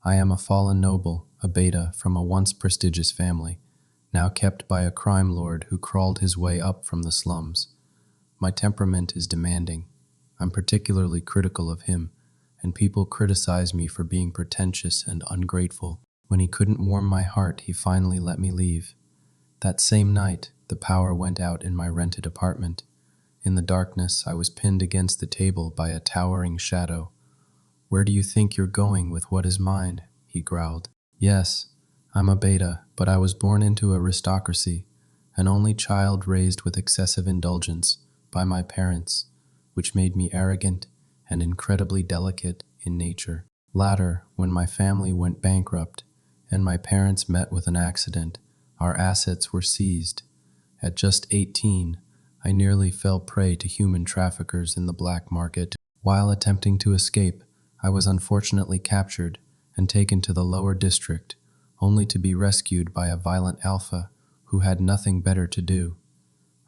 I am a fallen noble, a beta from a once prestigious family, now kept by a crime lord who crawled his way up from the slums. My temperament is demanding. I'm particularly critical of him, and people criticize me for being pretentious and ungrateful. When he couldn't warm my heart, he finally let me leave. That same night, the power went out in my rented apartment. In the darkness, I was pinned against the table by a towering shadow. "Where do you think you're going with what is mine?" he growled. "Yes, I'm a beta, but I was born into aristocracy, an only child raised with excessive indulgence by my parents, which made me arrogant and incredibly delicate in nature. Later, when my family went bankrupt and my parents met with an accident, our assets were seized. At just 18, I nearly fell prey to human traffickers in the black market. While attempting to escape, I was unfortunately captured and taken to the lower district, only to be rescued by a violent alpha who had nothing better to do.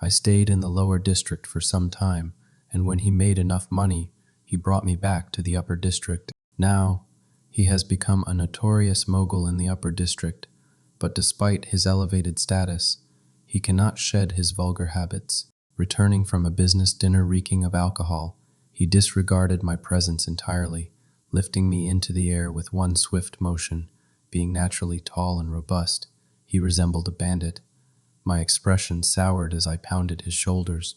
I stayed in the lower district for some time, and when he made enough money, he brought me back to the upper district. Now, he has become a notorious mogul in the upper district, but despite his elevated status, he cannot shed his vulgar habits. Returning from a business dinner reeking of alcohol, he disregarded my presence entirely, lifting me into the air with one swift motion. Being naturally tall and robust, he resembled a bandit. My expression soured as I pounded his shoulders.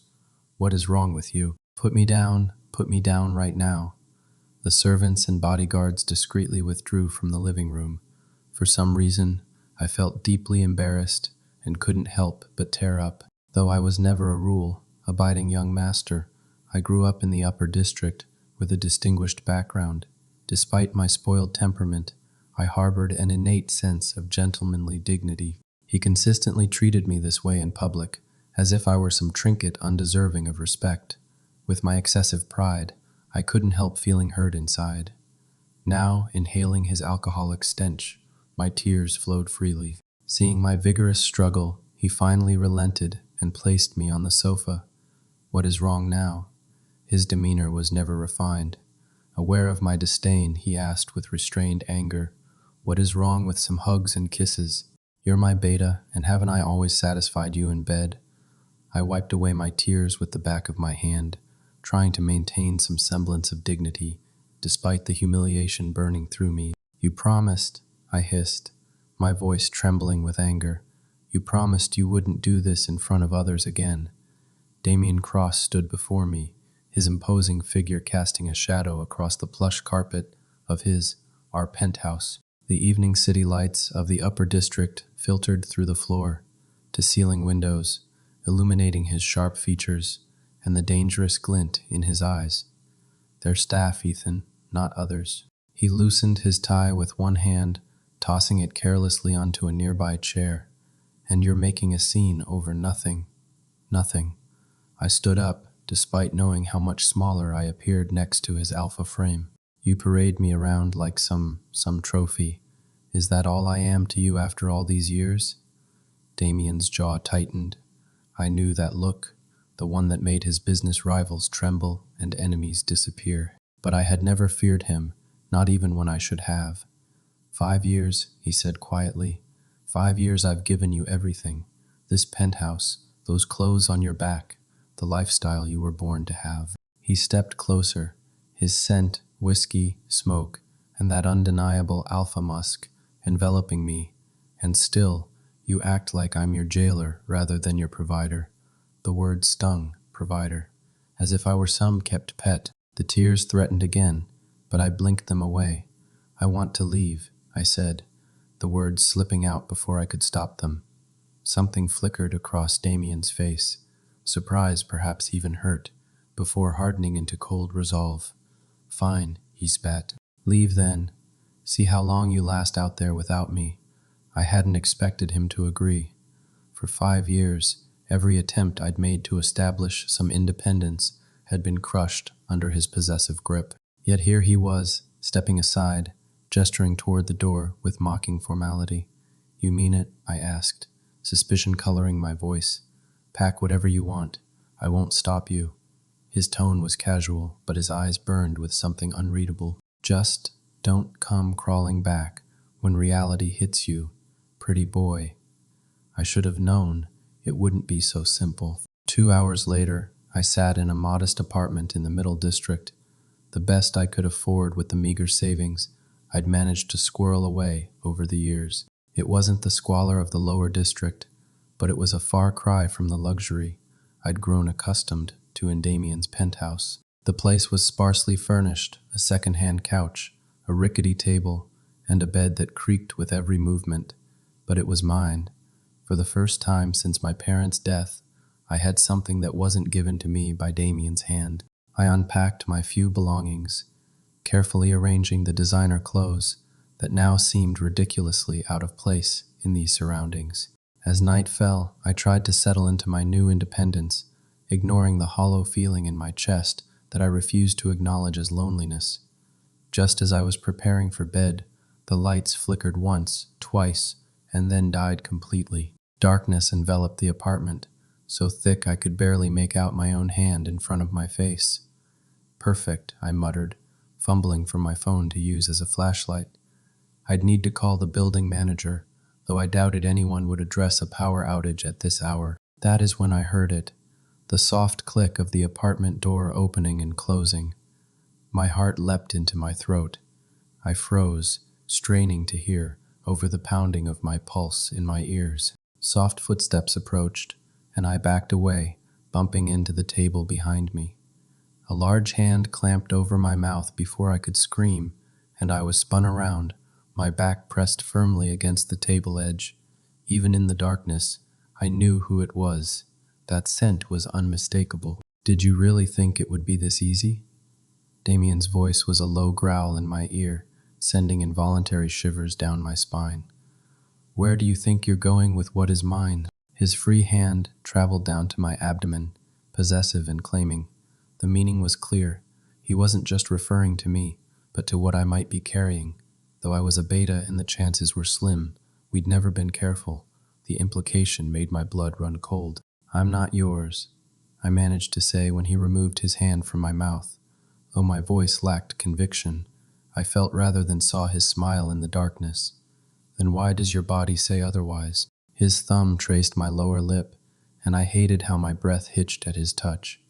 "What is wrong with you? Put me down right now." The servants and bodyguards discreetly withdrew from the living room. For some reason, I felt deeply embarrassed and couldn't help but tear up. Though I was never a rule-abiding young master, I grew up in the upper district with a distinguished background. Despite my spoiled temperament, I harbored an innate sense of gentlemanly dignity. He consistently treated me this way in public, as if I were some trinket undeserving of respect. With my excessive pride, I couldn't help feeling hurt inside. Now, inhaling his alcoholic stench, my tears flowed freely. Seeing my vigorous struggle, he finally relented and placed me on the sofa. "What is wrong now?" His demeanor was never refined. Aware of my disdain, he asked with restrained anger, "What is wrong with some hugs and kisses? You're my beta, and haven't I always satisfied you in bed?" I wiped away my tears with the back of my hand, trying to maintain some semblance of dignity, despite the humiliation burning through me. "You promised," I hissed, my voice trembling with anger. "You promised you wouldn't do this in front of others again." Damien Cross stood before me, his imposing figure casting a shadow across the plush carpet of our penthouse. The evening city lights of the upper district filtered through the floor-to-ceiling windows, illuminating his sharp features and the dangerous glint in his eyes. "Their staff, Ethan, not others." He loosened his tie with one hand, tossing it carelessly onto a nearby chair. "And you're making a scene over nothing." "Nothing." I stood up, despite knowing how much smaller I appeared next to his alpha frame. "You parade me around like some trophy. Is that all I am to you after all these years?" Damien's jaw tightened. I knew that look, the one that made his business rivals tremble and enemies disappear. But I had never feared him, not even when I should have. 5 years, he said quietly. 5 years I've given you everything. This penthouse, those clothes on your back, the lifestyle you were born to have. He stepped closer, his scent, whiskey, smoke, and that undeniable alpha musk enveloping me. "And still, you act like I'm your jailer rather than your provider." The word stung, provider, as if I were some kept pet. The tears threatened again, but I blinked them away. "I want to leave," I said, the words slipping out before I could stop them. Something flickered across Damien's face, surprise, perhaps even hurt, before hardening into cold resolve. "Fine," he spat. "Leave then. See how long you last out there without me." I hadn't expected him to agree. For 5 years, every attempt I'd made to establish some independence had been crushed under his possessive grip. Yet here he was, stepping aside, gesturing toward the door with mocking formality. "You mean it?" I asked, suspicion coloring my voice. "Pack whatever you want. I won't stop you." His tone was casual, but his eyes burned with something unreadable. "Just Don't come crawling back when reality hits you, pretty boy. I should have known it wouldn't be so simple. 2 hours later, I sat in a modest apartment in the Middle District, the best I could afford with the meager savings I'd managed to squirrel away over the years. It wasn't the squalor of the lower district, but it was a far cry from the luxury I'd grown accustomed to in Damien's penthouse. The place was sparsely furnished, a second-hand couch, a rickety table, and a bed that creaked with every movement, but it was mine. For the first time since my parents' death, I had something that wasn't given to me by Damien's hand. I unpacked my few belongings, carefully arranging the designer clothes that now seemed ridiculously out of place in these surroundings. As night fell, I tried to settle into my new independence, ignoring the hollow feeling in my chest that I refused to acknowledge as loneliness. Just as I was preparing for bed, the lights flickered once, twice, and then died completely. Darkness enveloped the apartment, so thick I could barely make out my own hand in front of my face. "Perfect," I muttered, fumbling for my phone to use as a flashlight. I'd need to call the building manager, though I doubted anyone would address a power outage at this hour. That is when I heard it, the soft click of the apartment door opening and closing. My heart leapt into my throat. I froze, straining to hear, over the pounding of my pulse in my ears. Soft footsteps approached, and I backed away, bumping into the table behind me. A large hand clamped over my mouth before I could scream, and I was spun around, my back pressed firmly against the table edge. Even in the darkness, I knew who it was. That scent was unmistakable. "Did you really think it would be this easy?" Damien's voice was a low growl in my ear, sending involuntary shivers down my spine. "Where do you think you're going with what is mine?" His free hand traveled down to my abdomen, possessive and claiming. The meaning was clear. He wasn't just referring to me, but to what I might be carrying. Though I was a beta and the chances were slim, we'd never been careful. The implication made my blood run cold. "I'm not yours," I managed to say when he removed his hand from my mouth. Though my voice lacked conviction, I felt rather than saw his smile in the darkness. "Then why does your body say otherwise?" His thumb traced my lower lip, and I hated how my breath hitched at his touch.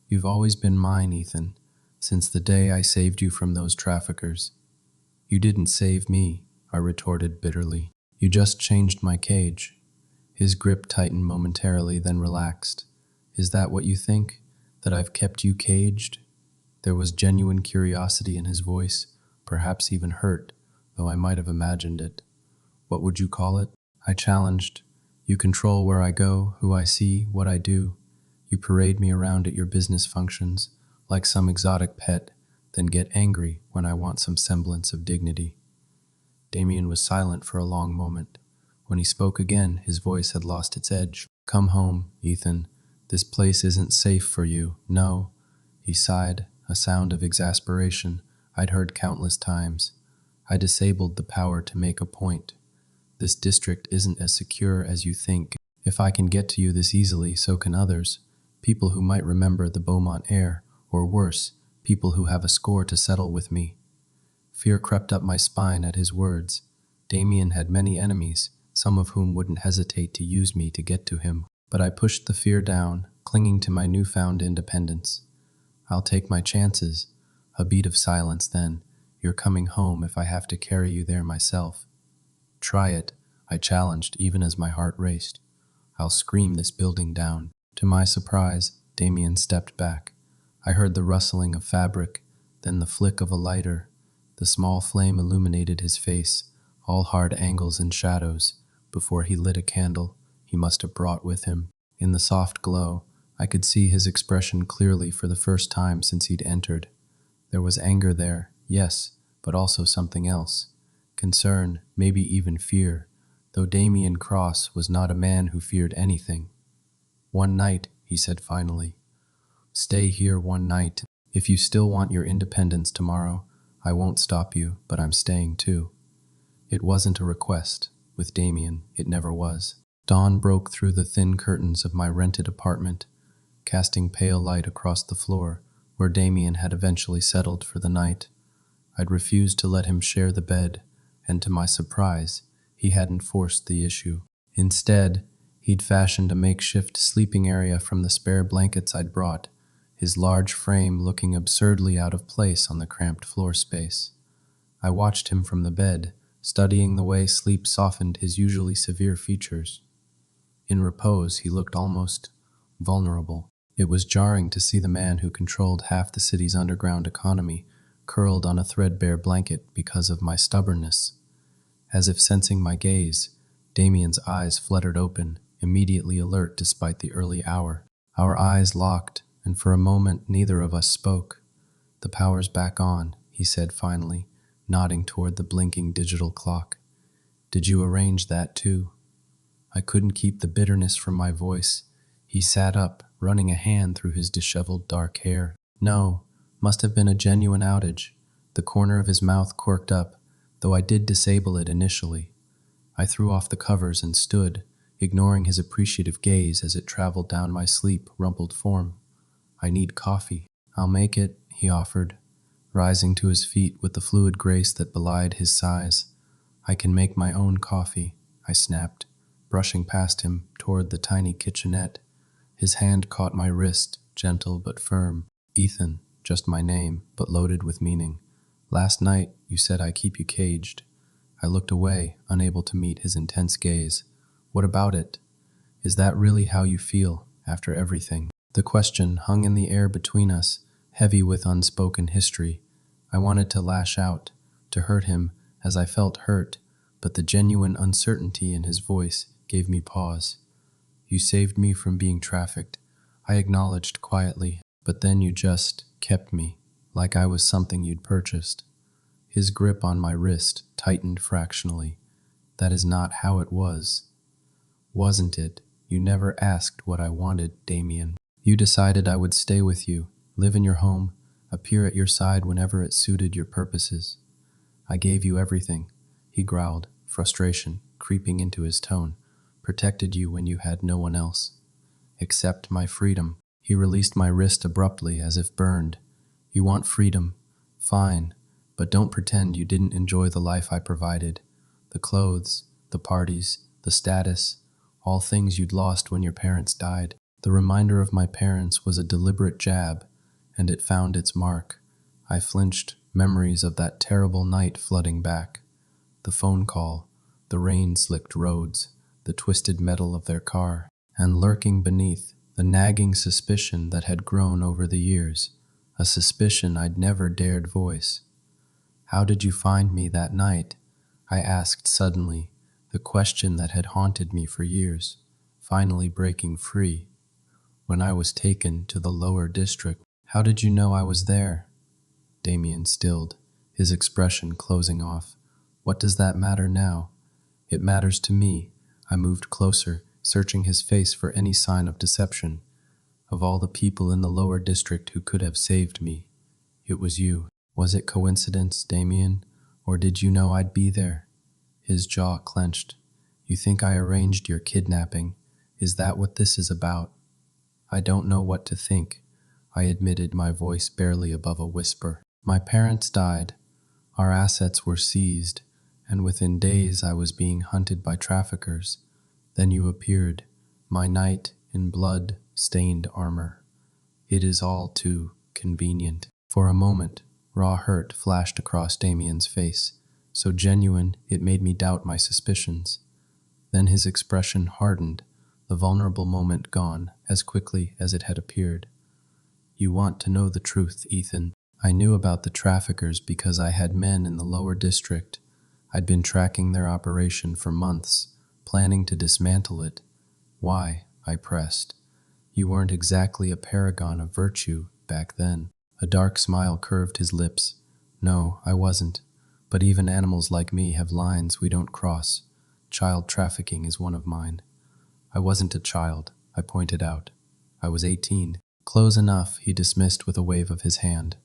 "You've always been mine, Ethan, since the day I saved you from those traffickers." "You didn't save me," I retorted bitterly. "You just changed my cage." His grip tightened momentarily, then relaxed. "Is that what you think? That I've kept you caged?" There was genuine curiosity in his voice, perhaps even hurt, though I might have imagined it. "What would you call it?" I challenged. "You control where I go, who I see, what I do. You parade me around at your business functions, like some exotic pet, then get angry when I want some semblance of dignity." Damien was silent for a long moment. When he spoke again, his voice had lost its edge. "Come home, Ethan. This place isn't safe for you. No." He sighed, a sound of exasperation I'd heard countless times. I disabled the power to make a point. "This district isn't as secure as you think. If I can get to you this easily, so can others. People who might remember the Beaumont air, or worse, people who have a score to settle with me." Fear crept up my spine at his words. Damien had many enemies, some of whom wouldn't hesitate to use me to get to him. But I pushed the fear down, clinging to my newfound independence. "I'll take my chances." A beat of silence then. "You're coming home if I have to carry you there myself." "Try it," I challenged, even as my heart raced. "I'll scream this building down." To my surprise, Damien stepped back. I heard the rustling of fabric, then the flick of a lighter. The small flame illuminated his face, all hard angles and shadows, before he lit a candle he must have brought with him. In the soft glow, I could see his expression clearly for the first time since he'd entered. There was anger there, yes, but also something else. Concern, maybe even fear, though Damien Cross was not a man who feared anything. "One night," he said finally. "Stay here one night. If you still want your independence tomorrow, I won't stop you, but I'm staying too." It wasn't a request. With Damien, it never was. Dawn broke through the thin curtains of my rented apartment, casting pale light across the floor where Damien had eventually settled for the night. I'd refused to let him share the bed, and to my surprise, he hadn't forced the issue. Instead, he'd fashioned a makeshift sleeping area from the spare blankets I'd brought, his large frame looking absurdly out of place on the cramped floor space. I watched him from the bed, studying the way sleep softened his usually severe features. In repose, he looked almost vulnerable. It was jarring to see the man who controlled half the city's underground economy curled on a threadbare blanket because of my stubbornness. As if sensing my gaze, Damien's eyes fluttered open, immediately alert despite the early hour. Our eyes locked, and for a moment neither of us spoke. "The power's back on," he said finally, nodding toward the blinking digital clock. "Did you arrange that too?" I couldn't keep the bitterness from my voice. He sat up, running a hand through his disheveled dark hair. "No, must have been a genuine outage." The corner of his mouth quirked up, though I did disable it initially. I threw off the covers and stood, ignoring his appreciative gaze as it traveled down my rumpled form. "I need coffee." "I'll make it," he offered, rising to his feet with the fluid grace that belied his size. "I can make my own coffee," I snapped, brushing past him toward the tiny kitchenette. His hand caught my wrist, gentle but firm. "Ethan, just my name, but loaded with meaning. Last night, you said I keep you caged." I looked away, unable to meet his intense gaze. "What about it? Is that really how you feel, after everything?" The question hung in the air between us, heavy with unspoken history. I wanted to lash out, to hurt him as I felt hurt, but the genuine uncertainty in his voice gave me pause. "You saved me from being trafficked," I acknowledged quietly, "but then you just kept me, like I was something you'd purchased." His grip on my wrist tightened fractionally. "That is not how it was." "Wasn't it? You never asked what I wanted, Damien. You decided I would stay with you, live in your home, appear at your side whenever it suited your purposes. I gave you everything," he growled, frustration creeping into his tone. "Protected you when you had no one else. Except my freedom." He released my wrist abruptly as if burned. "You want freedom? Fine. But don't pretend you didn't enjoy the life I provided. The clothes, the parties, the status, all things you'd lost when your parents died." The reminder of my parents was a deliberate jab, and it found its mark. I flinched, memories of that terrible night flooding back. The phone call, the rain-slicked roads, the twisted metal of their car, and lurking beneath, the nagging suspicion that had grown over the years, a suspicion I'd never dared voice. "How did you find me that night?" I asked suddenly, the question that had haunted me for years, finally breaking free. "When I was taken to the lower district." "How did you know I was there?" Damien stilled, his expression closing off. "What does that matter now?" "It matters to me." I moved closer, searching his face for any sign of deception. "Of all the people in the lower district who could have saved me, it was you. Was it coincidence, Damien, or did you know I'd be there?" His jaw clenched. "You think I arranged your kidnapping? Is that what this is about?" "I don't know what to think," I admitted, my voice barely above a whisper. "My parents died. Our assets were seized, and within days I was being hunted by traffickers. Then you appeared, my knight in blood-stained armor. It is all too convenient." For a moment, raw hurt flashed across Damien's face, so genuine it made me doubt my suspicions. Then his expression hardened, the vulnerable moment gone as quickly as it had appeared. "You want to know the truth, Ethan. I knew about the traffickers because I had men in the lower district. I'd been tracking their operation for months, planning to dismantle it." "Why?" I pressed. "You weren't exactly a paragon of virtue back then." A dark smile curved his lips. "No, I wasn't. But even animals like me have lines we don't cross. Child trafficking is one of mine." "I wasn't a child," I pointed out. "I was 18. "Close enough," he dismissed with a wave of his hand.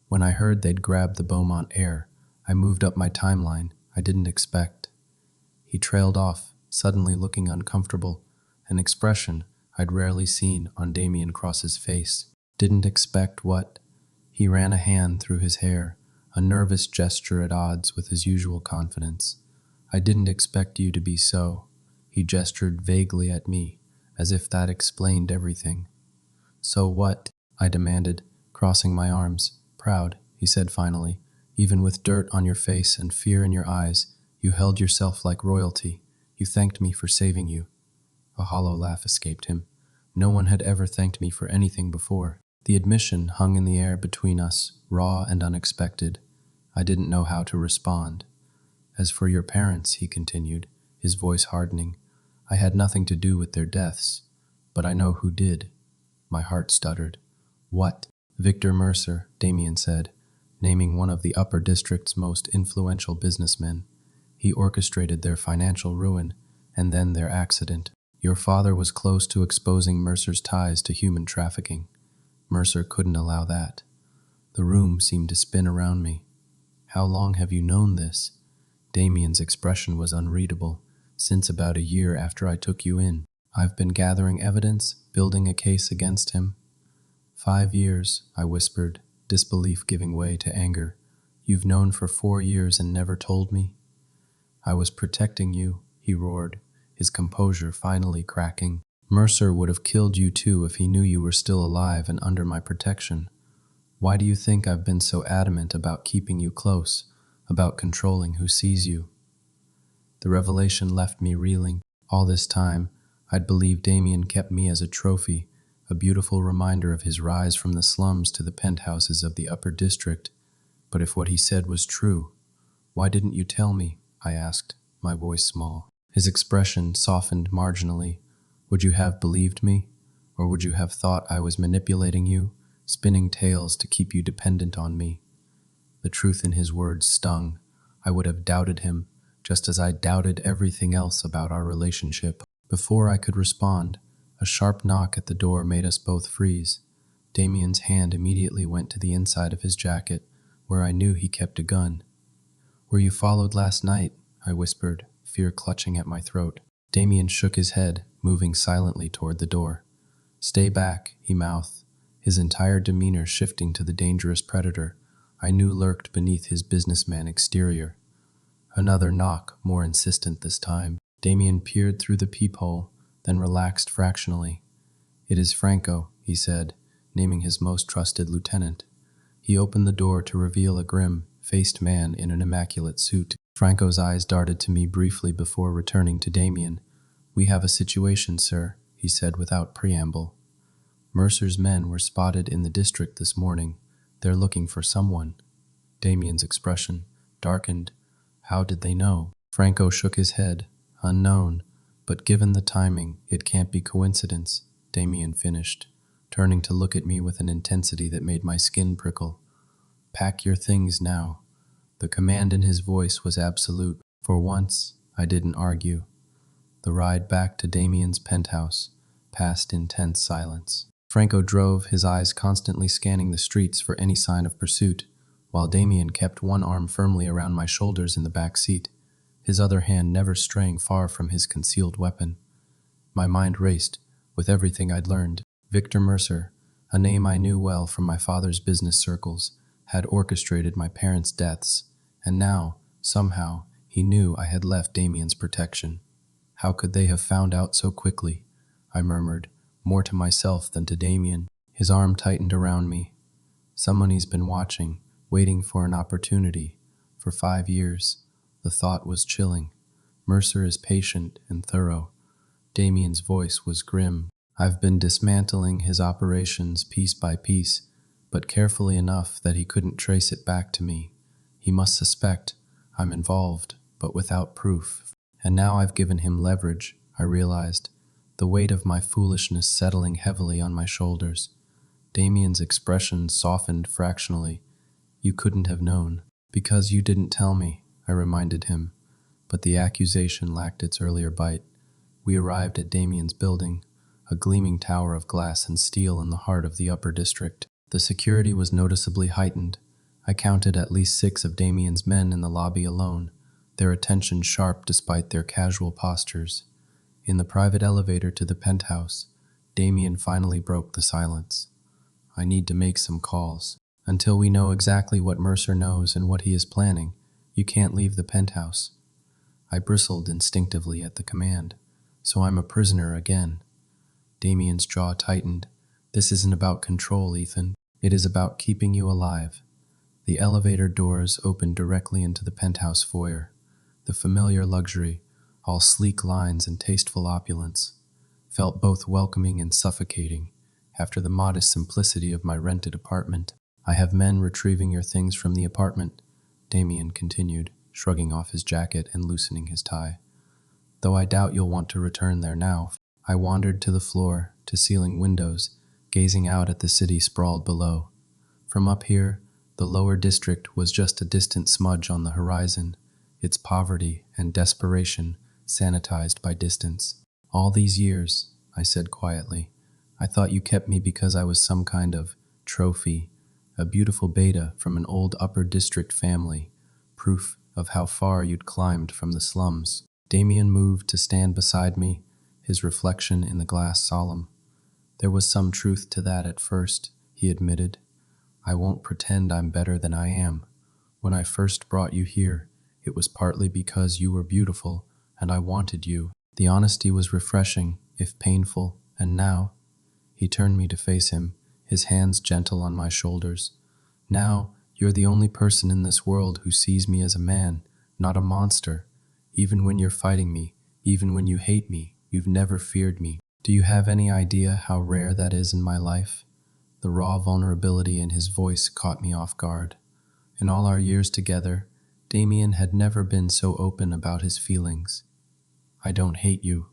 "When I heard they'd grabbed the Beaumont heir, I moved up my timeline. I didn't expect." He trailed off, suddenly looking uncomfortable, an expression I'd rarely seen on Damien Cross's face. "Didn't expect what?" He ran a hand through his hair, a nervous gesture at odds with his usual confidence. "I didn't expect you to be so." He gestured vaguely at me, as if that explained everything. "So what?" I demanded, crossing my arms. "Proud," he said finally. "Even with dirt on your face and fear in your eyes, you held yourself like royalty. You thanked me for saving you." A hollow laugh escaped him. No one had ever thanked me for anything before. The admission hung in the air between us, raw and unexpected. I didn't know how to respond. "As for your parents," he continued, his voice hardening, "I had nothing to do with their deaths, but I know who did." My heart stuttered. "What?" "Victor Mercer," Damien said, naming one of the Upper District's most influential businessmen. "He orchestrated their financial ruin, and then their accident. Your father was close to exposing Mercer's ties to human trafficking. Mercer couldn't allow that." The room seemed to spin around me. "How long have you known this?" Damien's expression was unreadable. "Since about a year after I took you in. I've been gathering evidence, building a case against him." 5 years, I whispered, disbelief giving way to anger. "You've known for 4 years and never told me?" "I was protecting you," he roared, his composure finally cracking. "Mercer would have killed you too if he knew you were still alive and under my protection. Why do you think I've been so adamant about keeping you close, about controlling who sees you?" The revelation left me reeling. All this time, I'd believed Damien kept me as a trophy, a beautiful reminder of his rise from the slums to the penthouses of the Upper District. But if what he said was true, why didn't you tell me? I asked, my voice small. His expression softened marginally. "Would you have believed me? Or would you have thought I was manipulating you, spinning tales to keep you dependent on me?" The truth in his words stung. I would have doubted him, just as I doubted everything else about our relationship. Before I could respond, a sharp knock at the door made us both freeze. Damien's hand immediately went to the inside of his jacket, where I knew he kept a gun. "Were you followed last night?" I whispered, fear clutching at my throat. Damien shook his head, moving silently toward the door. "Stay back," he mouthed, his entire demeanor shifting to the dangerous predator I knew lurked beneath his businessman exterior. Another knock, more insistent this time. Damien peered through the peephole, then relaxed fractionally. "It is Franco," he said, naming his most trusted lieutenant. He opened the door to reveal a grim-faced man in an immaculate suit. Franco's eyes darted to me briefly before returning to Damien. "We have a situation, sir," he said without preamble. "Mercer's men were spotted in the district this morning. They're looking for someone." Damien's expression darkened. "How did they know?" Franco shook his head. "Unknown, but given the timing, it can't be coincidence," Damien finished, turning to look at me with an intensity that made my skin prickle. "Pack your things now." The command in his voice was absolute. For once, I didn't argue. The ride back to Damien's penthouse passed in tense silence. Franco drove, his eyes constantly scanning the streets for any sign of pursuit, while Damien kept one arm firmly around my shoulders in the back seat, his other hand never straying far from his concealed weapon. My mind raced with everything I'd learned. Victor Mercer, a name I knew well from my father's business circles, had orchestrated my parents' deaths, and now, somehow, he knew I had left Damien's protection. "How could they have found out so quickly?" I murmured, more to myself than to Damien. His arm tightened around me. "Someone he's been watching, waiting for an opportunity. For 5 years. The thought was chilling. Mercer is patient and thorough." Damien's voice was grim. "I've been dismantling his operations piece by piece, but carefully enough that he couldn't trace it back to me. He must suspect I'm involved, but without proof. And now I've given him leverage," I realized, the weight of my foolishness settling heavily on my shoulders. Damien's expression softened fractionally. "You couldn't have known." "Because you didn't tell me," I reminded him, but the accusation lacked its earlier bite. We arrived at Damien's building, a gleaming tower of glass and steel in the heart of the Upper District. The security was noticeably heightened. I counted at least 6 of Damien's men in the lobby alone, their attention sharp despite their casual postures. In the private elevator to the penthouse, Damien finally broke the silence. "I need to make some calls." Until we know exactly what Mercer knows and what he is planning, you can't leave the penthouse. I bristled instinctively at the command. So I'm a prisoner again. Damien's jaw tightened. This isn't about control, Ethan. It is about keeping you alive. The elevator doors opened directly into the penthouse foyer. The familiar luxury, all sleek lines and tasteful opulence, felt both welcoming and suffocating after the modest simplicity of my rented apartment. I have men retrieving your things from the apartment, Damien continued, shrugging off his jacket and loosening his tie. Though I doubt you'll want to return there now. I wandered to the floor, to ceiling windows, gazing out at the city sprawled below. From up here, the lower district was just a distant smudge on the horizon, its poverty and desperation sanitized by distance. All these years, I said quietly, I thought you kept me because I was some kind of trophy, a beautiful beta from an old upper district family, proof of how far you'd climbed from the slums. Damien moved to stand beside me, his reflection in the glass solemn. There was some truth to that at first, he admitted. I won't pretend I'm better than I am. When I first brought you here, it was partly because you were beautiful, and I wanted you. The honesty was refreshing, if painful, and now, he turned me to face him, his hands gentle on my shoulders. Now, you're the only person in this world who sees me as a man, not a monster. Even when you're fighting me, even when you hate me, you've never feared me. Do you have any idea how rare that is in my life? The raw vulnerability in his voice caught me off guard. In all our years together, Damien had never been so open about his feelings. I don't hate you,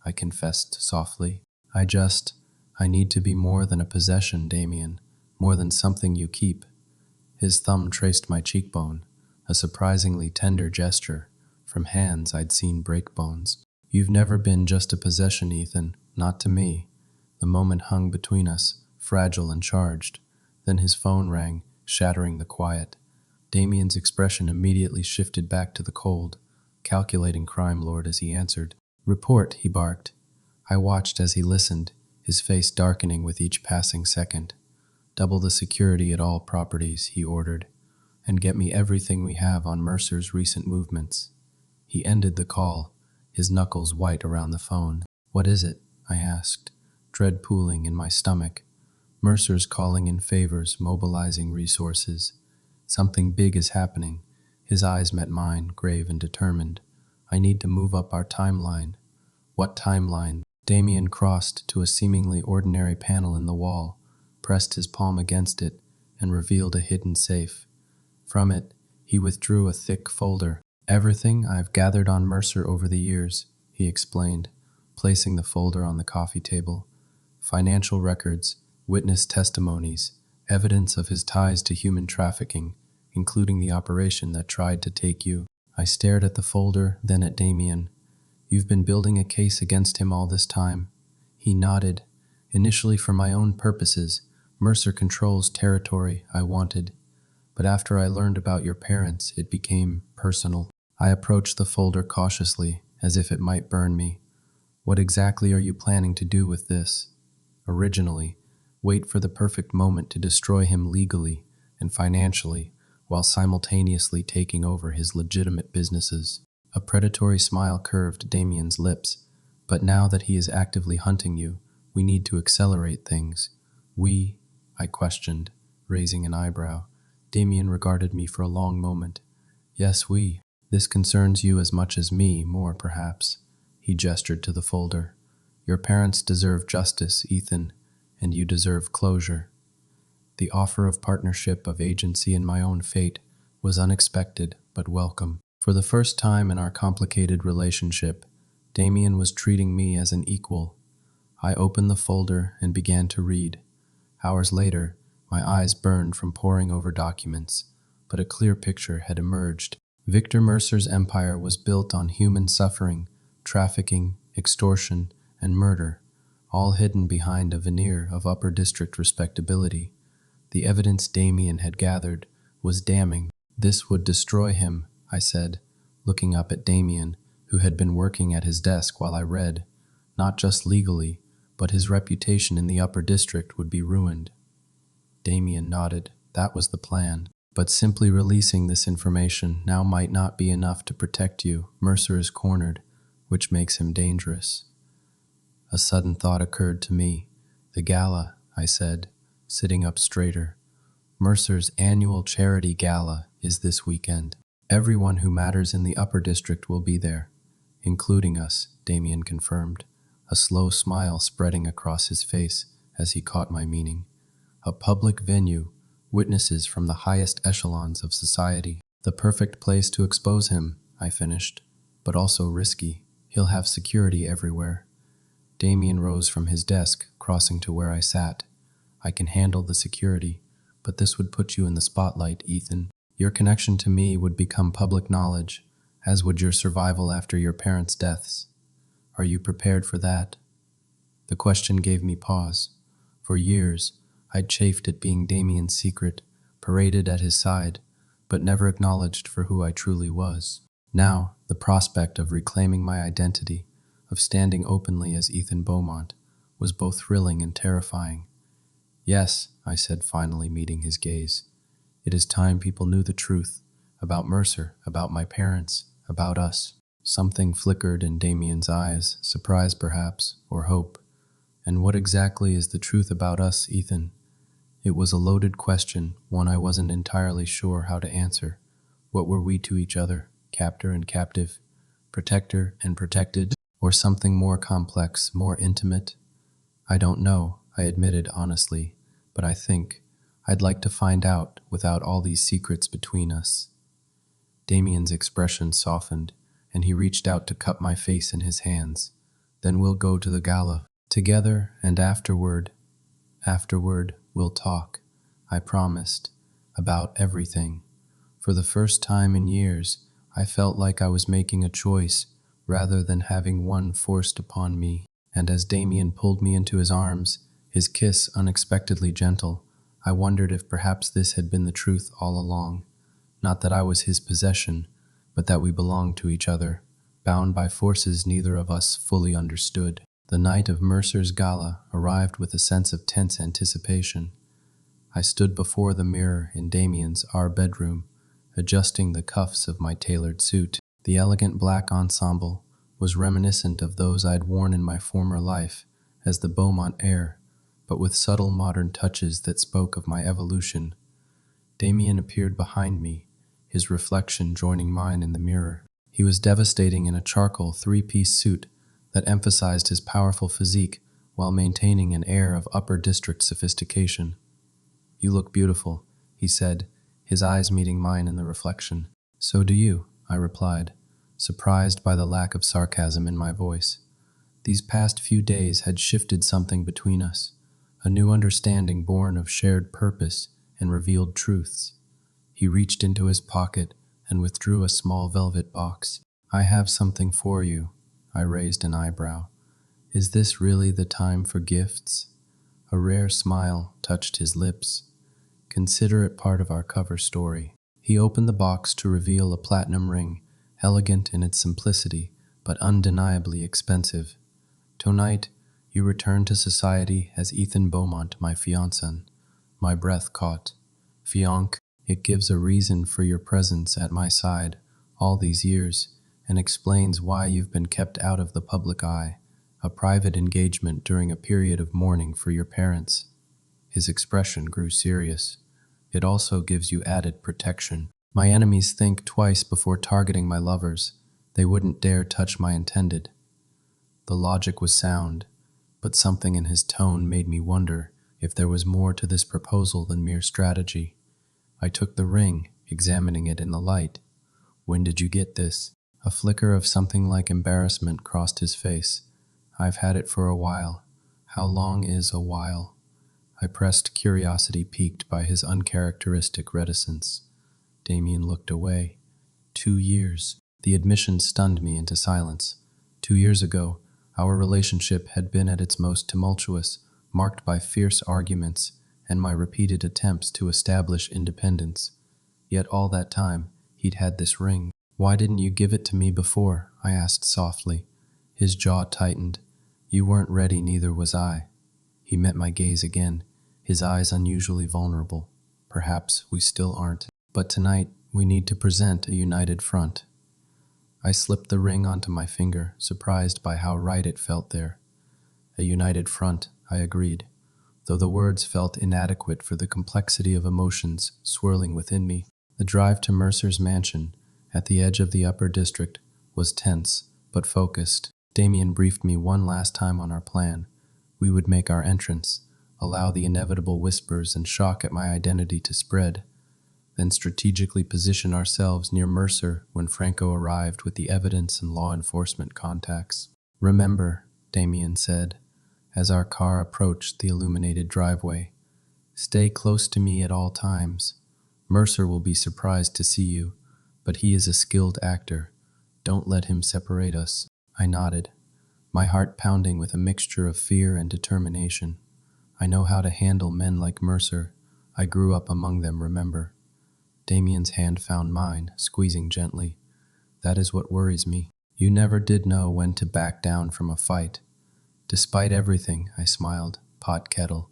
I confessed softly. I need to be more than a possession, Damien, more than something you keep. His thumb traced my cheekbone, a surprisingly tender gesture, from hands I'd seen break bones. You've never been just a possession, Ethan, not to me. The moment hung between us, fragile and charged. Then his phone rang, shattering the quiet. Damien's expression immediately shifted back to the cold, calculating crime lord as he answered. Report, he barked. I watched as he listened, his face darkening with each passing second. Double the security at all properties, he ordered, and get me everything we have on Mercer's recent movements. He ended the call, his knuckles white around the phone. What is it? I asked, dread pooling in my stomach. Mercer's calling in favors, mobilizing resources. Something big is happening. His eyes met mine, grave and determined. I need to move up our timeline. What timeline? Damien crossed to a seemingly ordinary panel in the wall, pressed his palm against it, and revealed a hidden safe. From it, he withdrew a thick folder. Everything I've gathered on Mercer over the years, he explained, placing the folder on the coffee table. Financial records, witness testimonies, evidence of his ties to human trafficking, including the operation that tried to take you. I stared at the folder, then at Damien. You've been building a case against him all this time. He nodded. Initially for my own purposes, Mercer controls territory I wanted. But after I learned about your parents, it became personal. I approached the folder cautiously, as if it might burn me. What exactly are you planning to do with this? Originally, wait for the perfect moment to destroy him legally and financially, while simultaneously taking over his legitimate businesses. A predatory smile curved Damien's lips. But now that he is actively hunting you, we need to accelerate things. We? I questioned, raising an eyebrow. Damien regarded me for a long moment. Yes, we. This concerns you as much as me, more perhaps. He gestured to the folder. Your parents deserve justice, Ethan, and you deserve closure. The offer of partnership, of agency in my own fate, was unexpected but welcome. For the first time in our complicated relationship, Damien was treating me as an equal. I opened the folder and began to read. Hours later, my eyes burned from poring over documents, but a clear picture had emerged. Victor Mercer's empire was built on human suffering, trafficking, extortion, and murder, all hidden behind a veneer of upper district respectability. The evidence Damien had gathered was damning. This would destroy him, I said, looking up at Damien, who had been working at his desk while I read. Not just legally, but his reputation in the upper district would be ruined. Damien nodded. That was the plan. But simply releasing this information now might not be enough to protect you. Mercer is cornered, which makes him dangerous. A sudden thought occurred to me. The gala, I said, sitting up straighter. Mercer's annual charity gala is this weekend. Everyone who matters in the upper district will be there, including us, Damien confirmed, a slow smile spreading across his face as he caught my meaning. A public venue, witnesses from the highest echelons of society. The perfect place to expose him, I finished, but also risky. He'll have security everywhere. Damien rose from his desk, crossing to where I sat. I can handle the security, but this would put you in the spotlight, Ethan. Your connection to me would become public knowledge, as would your survival after your parents' deaths. Are you prepared for that? The question gave me pause. For years, I'd chafed at being Damien's secret, paraded at his side, but never acknowledged for who I truly was. Now, the prospect of reclaiming my identity, of standing openly as Ethan Beaumont, was both thrilling and terrifying. Yes, I said, finally meeting his gaze. It is time people knew the truth, about Mercer, about my parents, about us. Something flickered in Damien's eyes, surprise perhaps, or hope. And what exactly is the truth about us, Ethan? It was a loaded question, one I wasn't entirely sure how to answer. What were we to each other, captor and captive, protector and protected, or something more complex, more intimate? I don't know, I admitted honestly, but I think I'd like to find out without all these secrets between us. Damien's expression softened, and he reached out to cup my face in his hands. Then we'll go to the gala together, and afterward, we'll talk, I promised, about everything. For the first time in years, I felt like I was making a choice rather than having one forced upon me. And as Damien pulled me into his arms, his kiss unexpectedly gentle, I wondered if perhaps this had been the truth all along. Not that I was his possession, but that we belonged to each other, bound by forces neither of us fully understood. The night of Mercer's gala arrived with a sense of tense anticipation. I stood before the mirror in Damien's, our bedroom, adjusting the cuffs of my tailored suit. The elegant black ensemble was reminiscent of those I'd worn in my former life as the Beaumont heir, but with subtle modern touches that spoke of my evolution. Damien appeared behind me, his reflection joining mine in the mirror. He was devastating in a charcoal three-piece suit that emphasized his powerful physique while maintaining an air of upper district sophistication. "You look beautiful," he said, his eyes meeting mine in the reflection. "So do you," I replied, surprised by the lack of sarcasm in my voice. These past few days had shifted something between us, a new understanding born of shared purpose and revealed truths. He reached into his pocket and withdrew a small velvet box. "I have something for you." I raised an eyebrow. "Is this really the time for gifts?" A rare smile touched his lips. "Consider it part of our cover story." He opened the box to reveal a platinum ring, elegant in its simplicity, but undeniably expensive. "Tonight, you return to society as Ethan Beaumont, my fiancé." My breath caught. "Fiancé, it gives a reason for your presence at my side all these years, and explains why you've been kept out of the public eye, a private engagement during a period of mourning for your parents." His expression grew serious. "It also gives you added protection. My enemies think twice before targeting my lovers. They wouldn't dare touch my intended." The logic was sound, but something in his tone made me wonder if there was more to this proposal than mere strategy. I took the ring, examining it in the light. "When did you get this?" A flicker of something like embarrassment crossed his face. "I've had it for a while." "How long is a while?" I pressed, curiosity piqued by his uncharacteristic reticence. Damien looked away. 2 years. The admission stunned me into silence. 2 years ago, our relationship had been at its most tumultuous, marked by fierce arguments and my repeated attempts to establish independence. Yet all that time, he'd had this ring. "Why didn't you give it to me before?" I asked softly. His jaw tightened. "You weren't ready, neither was I." He met my gaze again, his eyes unusually vulnerable. perhaps we still aren't. But tonight, we need to present a united front. I slipped the ring onto my finger, surprised by how right it felt there. A united front, I agreed, though the words felt inadequate for the complexity of emotions swirling within me. The drive to Mercer's mansion, at the edge of the upper district, was tense, but focused. Damien briefed me one last time on our plan. We would make our entrance, allow the inevitable whispers and shock at my identity to spread, then strategically position ourselves near Mercer when Franco arrived with the evidence and law enforcement contacts. "Remember," Damien said, as our car approached the illuminated driveway, "stay close to me at all times. Mercer will be surprised to see you, but he is a skilled actor. Don't let him separate us." I nodded, my heart pounding with a mixture of fear and determination. "I know how to handle men like Mercer. I grew up among them, remember?" Damien's hand found mine, squeezing gently. "That is what worries me. You never did know when to back down from a fight." "Despite everything," I smiled, pot kettle.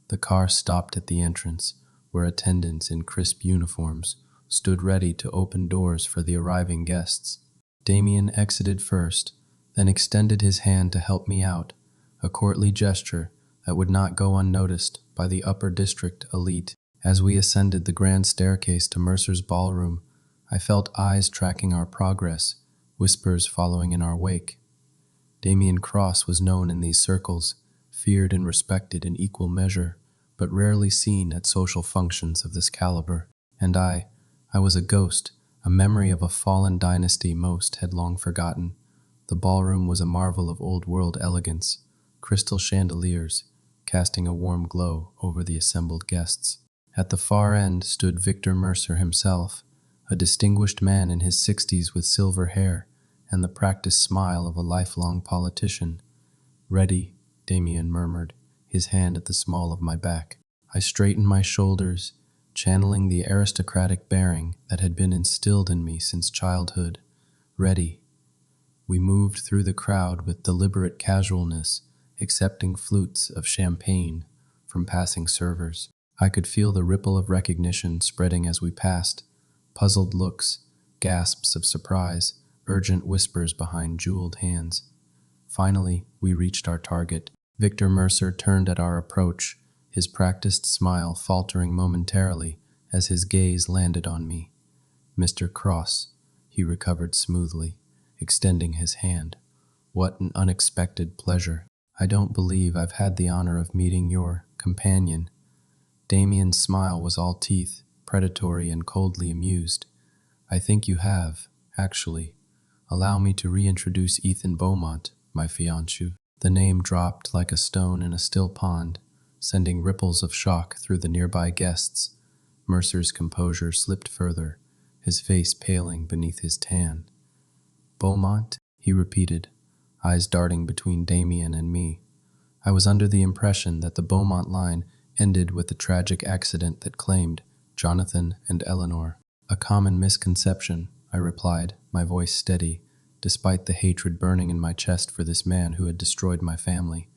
The car stopped at the entrance, where attendants in crisp uniforms stood ready to open doors for the arriving guests. Damien exited first, then extended his hand to help me out, a courtly gesture that would not go unnoticed by the upper district elite. As we ascended the grand staircase to Mercer's ballroom, I felt eyes tracking our progress, whispers following in our wake. Damien Cross was known in these circles, feared and respected in equal measure, but rarely seen at social functions of this caliber. And I was a ghost, a memory of a fallen dynasty most had long forgotten. The ballroom was a marvel of old-world elegance, crystal chandeliers casting a warm glow over the assembled guests. At the far end stood Victor Mercer himself, a distinguished man in his 60s with silver hair and the practiced smile of a lifelong politician. "Ready," Damien murmured, his hand at the small of my back. I straightened my shoulders, channeling the aristocratic bearing that had been instilled in me since childhood. "Ready." We moved through the crowd with deliberate casualness, accepting flutes of champagne from passing servers. I could feel the ripple of recognition spreading as we passed, puzzled looks, gasps of surprise, urgent whispers behind jeweled hands. Finally, we reached our target. Victor Mercer turned at our approach, his practiced smile faltering momentarily as his gaze landed on me. "Mr. Cross," he recovered smoothly, extending his hand. "What an unexpected pleasure. I don't believe I've had the honor of meeting your companion." Damien's smile was all teeth, predatory and coldly amused. "I think you have, actually. Allow me to reintroduce Ethan Beaumont, my fiancé." The name dropped like a stone in a still pond, sending ripples of shock through the nearby guests. Mercer's composure slipped further, his face paling beneath his tan. "Beaumont?" he repeated, eyes darting between Damien and me. I was under the impression that the Beaumont line ended with the tragic accident that claimed Jonathan and Eleanor. "A common misconception," I replied, my voice steady, despite the hatred burning in my chest for this man who had destroyed my family.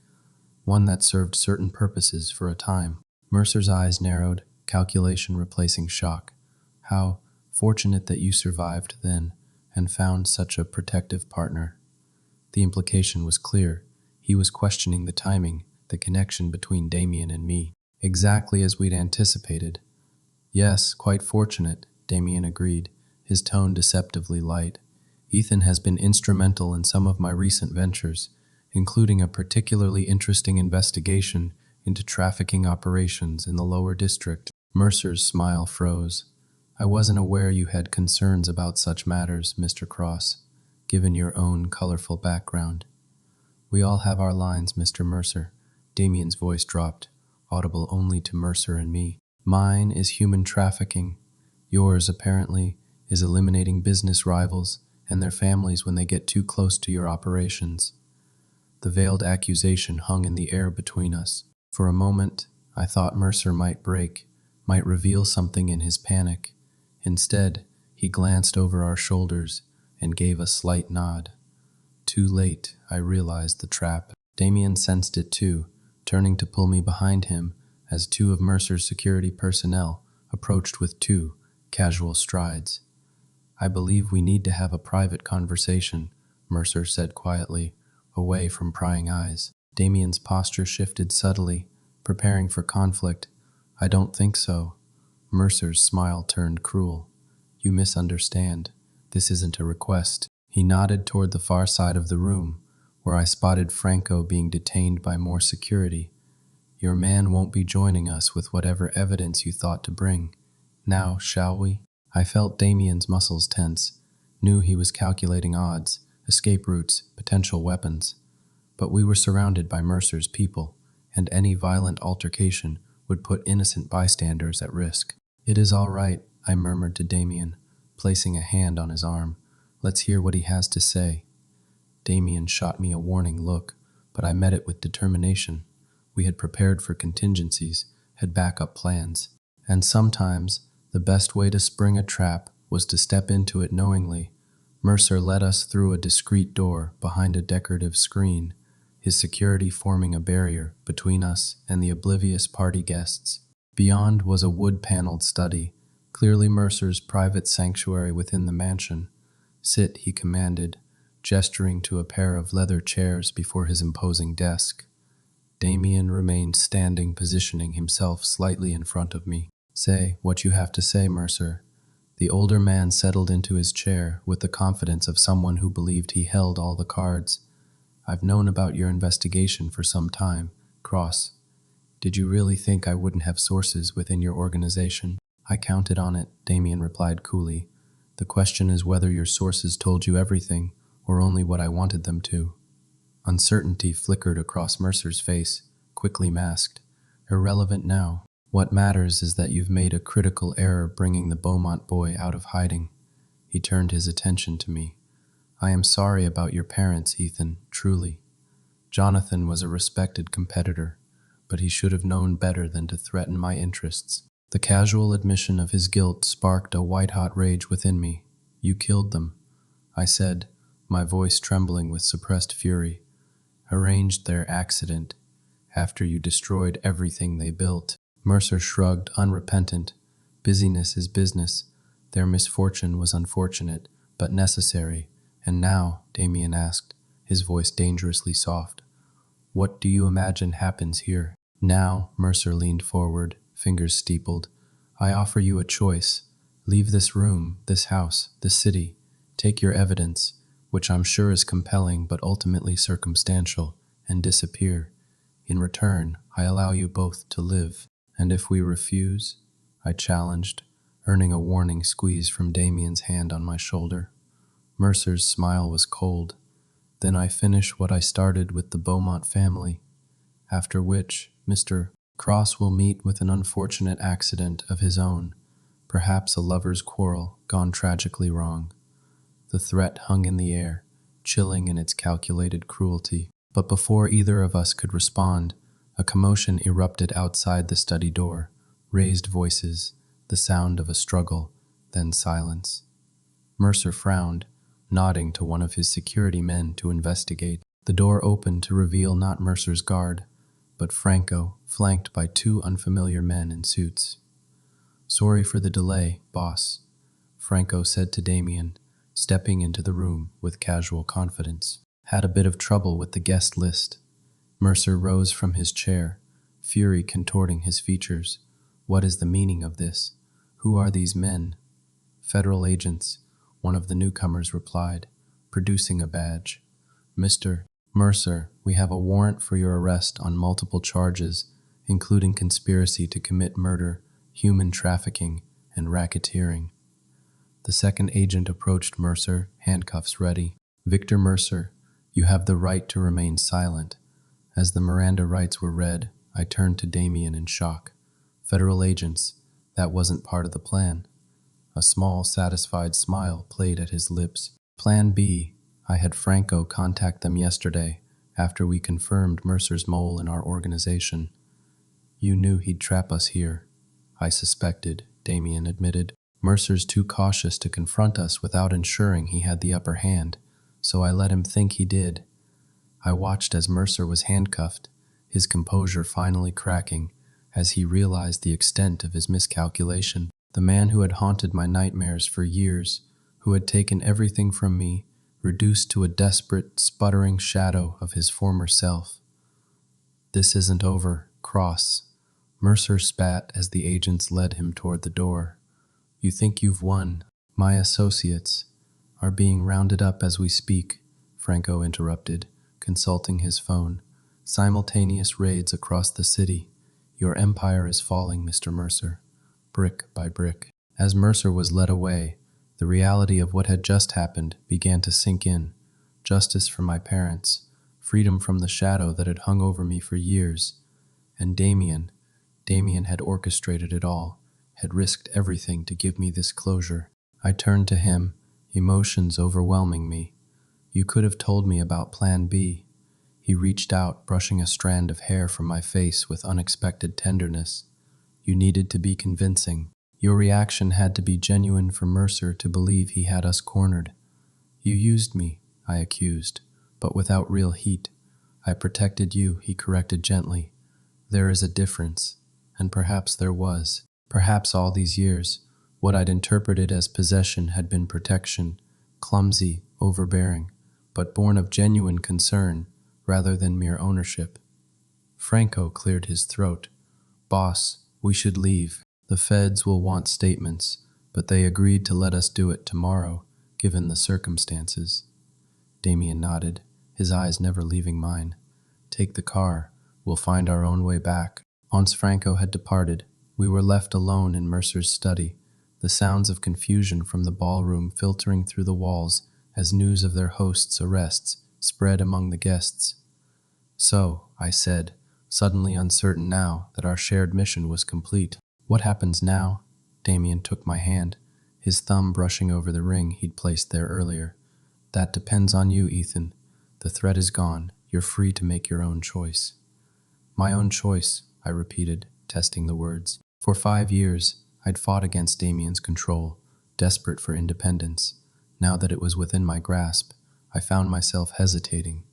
One that served certain purposes for a time. Mercer's eyes narrowed, calculation replacing shock. "How fortunate that you survived then, and found such a protective partner." The implication was clear. He was questioning the timing, the connection between Damien and me. Exactly as we'd anticipated. "Yes, quite fortunate," Damien agreed, his tone deceptively light. "Ethan has been instrumental in some of my recent ventures, including a particularly interesting investigation into trafficking operations in the lower district." Mercer's smile froze. "I wasn't aware you had concerns about such matters, Mr. Cross, given your own colorful background." "We all have our lines, Mr. Mercer." Damien's voice dropped, audible only to Mercer and me. "Mine is human trafficking. Yours, apparently, is eliminating business rivals and their families when they get too close to your operations." The veiled accusation hung in the air between us. For a moment, I thought Mercer might break, might reveal something in his panic. Instead, he glanced over our shoulders and gave a slight nod. Too late, I realized the trap. Damien sensed it too, turning to pull me behind him as two of Mercer's security personnel approached with two casual strides. "I believe we need to have a private conversation," Mercer said quietly, away from prying eyes. Damien's posture shifted subtly, preparing for conflict. "I don't think so." Mercer's smile turned cruel. "You misunderstand. This isn't a request." He nodded toward the far side of the room, where I spotted Franco being detained by more security. "Your man won't be joining us with whatever evidence you thought to bring. Now, shall we?" I felt Damien's muscles tense, knew he was calculating odds, escape routes, potential weapons. But we were surrounded by Mercer's people, and any violent altercation would put innocent bystanders at risk. "It is all right," I murmured to Damien, placing a hand on his arm. "Let's hear what he has to say." Damien shot me a warning look, but I met it with determination. We had prepared for contingencies, had backup plans, and sometimes the best way to spring a trap was to step into it knowingly. Mercer led us through a discreet door behind a decorative screen, his security forming a barrier between us and the oblivious party guests. Beyond was a wood-paneled study, clearly Mercer's private sanctuary within the mansion. "Sit," he commanded, gesturing to a pair of leather chairs before his imposing desk. Damien remained standing, positioning himself slightly in front of me. "Say what you have to say, Mercer." The older man settled into his chair with the confidence of someone who believed he held all the cards. "I've known about your investigation for some time, Cross. Did you really think I wouldn't have sources within your organization?" "I counted on it," Damien replied coolly. "The question is whether your sources told you everything, or only what I wanted them to." Uncertainty flickered across Mercer's face, quickly masked. "Irrelevant now. What matters is that you've made a critical error bringing the Beaumont boy out of hiding." He turned his attention to me. "I am sorry about your parents, Ethan, truly. Jonathan was a respected competitor, but he should have known better than to threaten my interests." The casual admission of his guilt sparked a white-hot rage within me. "You killed them," I said, my voice trembling with suppressed fury. "Arranged their accident after you destroyed everything they built." Mercer shrugged, unrepentant. "Busyness is business. Their misfortune was unfortunate, but necessary. And now," Damien asked, his voice dangerously soft, "what do you imagine happens here?" "Now," Mercer leaned forward, fingers steepled, "I offer you a choice. Leave this room, this house, this city. Take your evidence, which I'm sure is compelling but ultimately circumstantial, and disappear. In return, I allow you both to live." "And if we refuse?" I challenged, earning a warning squeeze from Damien's hand on my shoulder. Mercer's smile was cold. "Then I finish what I started with the Beaumont family, after which Mr. Cross will meet with an unfortunate accident of his own, perhaps a lover's quarrel gone tragically wrong." The threat hung in the air, chilling in its calculated cruelty. But before either of us could respond, a commotion erupted outside the study door. Raised voices, the sound of a struggle, then silence. Mercer frowned, nodding to one of his security men to investigate. The door opened to reveal not Mercer's guard, but Franco, flanked by two unfamiliar men in suits. "Sorry for the delay, boss," Franco said to Damien, stepping into the room with casual confidence. "Had a bit of trouble with the guest list." Mercer rose from his chair, fury contorting his features. "What is the meaning of this? Who are these men?" "Federal agents," one of the newcomers replied, producing a badge. "Mr. Mercer, we have a warrant for your arrest on multiple charges, including conspiracy to commit murder, human trafficking, and racketeering." The second agent approached Mercer, handcuffs ready. "Victor Mercer, you have the right to remain silent." As the Miranda rights were read, I turned to Damien in shock. "Federal agents, that wasn't part of the plan." A small, satisfied smile played at his lips. "Plan B. I had Franco contact them yesterday, after we confirmed Mercer's mole in our organization." "You knew he'd trap us here." "I suspected," Damien admitted. "Mercer's too cautious to confront us without ensuring he had the upper hand, so I let him think he did." I watched as Mercer was handcuffed, his composure finally cracking, as he realized the extent of his miscalculation. The man who had haunted my nightmares for years, who had taken everything from me, reduced to a desperate, sputtering shadow of his former self. "This isn't over, Cross," Mercer spat as the agents led him toward the door. "You think you've won. My associates are being rounded up as we speak," Franco interrupted, consulting his phone. "Simultaneous raids across the city. Your empire is falling, Mr. Mercer, brick by brick." As Mercer was led away, the reality of what had just happened began to sink in. Justice for my parents, freedom from the shadow that had hung over me for years. And Damien had orchestrated it all, had risked everything to give me this closure. I turned to him, emotions overwhelming me. "You could have told me about Plan B." He reached out, brushing a strand of hair from my face with unexpected tenderness. "You needed to be convincing. Your reaction had to be genuine for Mercer to believe he had us cornered." "You used me," I accused, "but without real heat." "I protected you," he corrected gently. "There is a difference." And perhaps there was. Perhaps all these years, what I'd interpreted as possession had been protection, clumsy, overbearing, but born of genuine concern rather than mere ownership. Franco cleared his throat. "Boss, we should leave. The feds will want statements, but they agreed to let us do it tomorrow, given the circumstances." Damien nodded, his eyes never leaving mine. "Take the car. We'll find our own way back." Once Franco had departed, we were left alone in Mercer's study, the sounds of confusion from the ballroom filtering through the walls as news of their host's arrests spread among the guests. "So," I said, suddenly uncertain now that our shared mission was complete. "What happens now?" Damien took my hand, his thumb brushing over the ring he'd placed there earlier. "That depends on you, Ethan. The threat is gone. You're free to make your own choice." "My own choice," I repeated, testing the words. For 5 years, I'd fought against Damien's control, desperate for independence. Now that it was within my grasp, I found myself hesitating,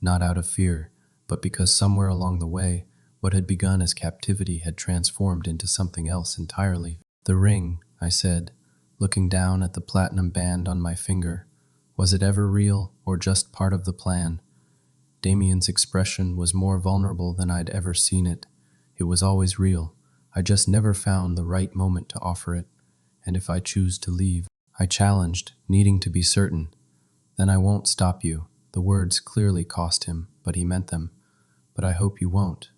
not out of fear, but because somewhere along the way, what had begun as captivity had transformed into something else entirely. "The ring," I said, looking down at the platinum band on my finger. "Was it ever real, or just part of the plan?" Damien's expression was more vulnerable than I'd ever seen it. "It was always real. I just never found the right moment to offer it. And if I choose to leave," I challenged, needing to be certain. "Then I won't stop you." The words clearly cost him, but he meant them. "But I hope you won't.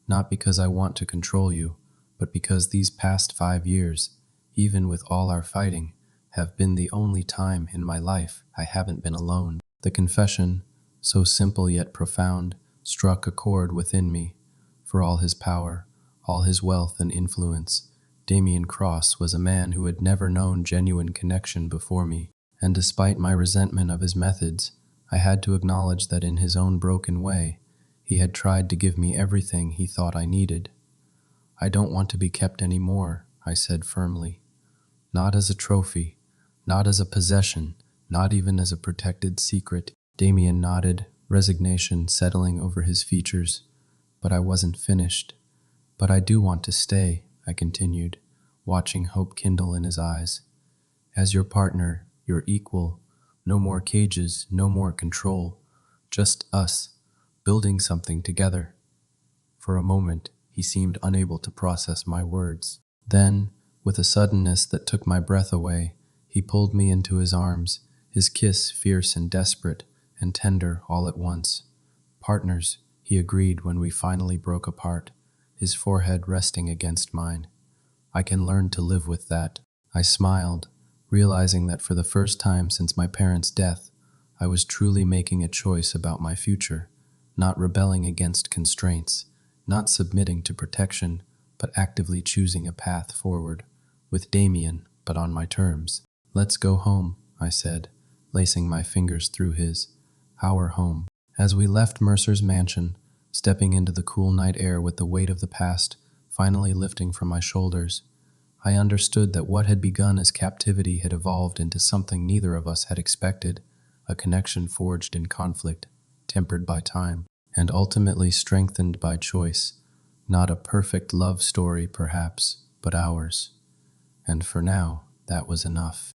Not because I want to control you, but because these past 5 years, even with all our fighting, have been the only time in my life I haven't been alone." The confession, so simple yet profound, struck a chord within me. For all his power, all his wealth and influence, Damien Cross was a man who had never known genuine connection before me. And despite my resentment of his methods, I had to acknowledge that in his own broken way, he had tried to give me everything he thought I needed. "I don't want to be kept anymore," I said firmly. "Not as a trophy, not as a possession, not even as a protected secret." Damien nodded, resignation settling over his features. "But I wasn't finished." "But I do want to stay," I continued, watching hope kindle in his eyes. "As your partner, your equal. No more cages, no more control. Just us, building something together." For a moment, he seemed unable to process my words. Then, with a suddenness that took my breath away, he pulled me into his arms, his kiss fierce and desperate, and tender all at once. "Partners," he agreed when we finally broke apart, his forehead resting against mine. "I can learn to live with that." I smiled, realizing that for the first time since my parents' death, I was truly making a choice about my future, not rebelling against constraints, not submitting to protection, but actively choosing a path forward, with Damien, but on my terms. "Let's go home," I said, lacing my fingers through his. "Our home." As we left Mercer's mansion, stepping into the cool night air with the weight of the past finally lifting from my shoulders, I understood that what had begun as captivity had evolved into something neither of us had expected, a connection forged in conflict, tempered by time, and ultimately strengthened by choice. Not a perfect love story, perhaps, but ours. And for now, that was enough.